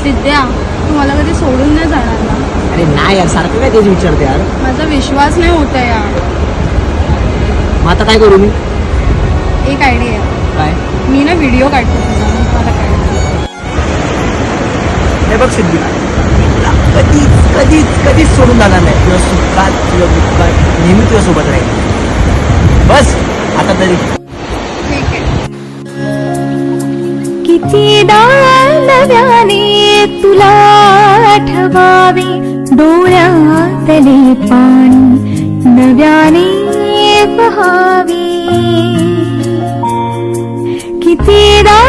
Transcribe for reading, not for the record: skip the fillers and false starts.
सिद्ध्या, तू मला कधी सोडून नाही जाणार ना? अरे नाही यार, सारखं काय तेच विचारते यार. माझा विश्वास नाही होत आहे यार. मग आता काय करू मी? एक आयडिया आहे. काय? मी ना व्हिडिओ काढतो तुझा, मला काढतो. हे बघ सिद्धी, तुला कधीच कधीच कधीच सोडून जाणार नाही. तुझ्या सुखात तुझ्या दुःखात नेहमी तुझ्यासोबत राहील. बस आता तरी. ठीक आहे. कितीदा नव्याने तुला आठवावे, डोळ्यातले पाणी नव्याने पहावे. कितीदा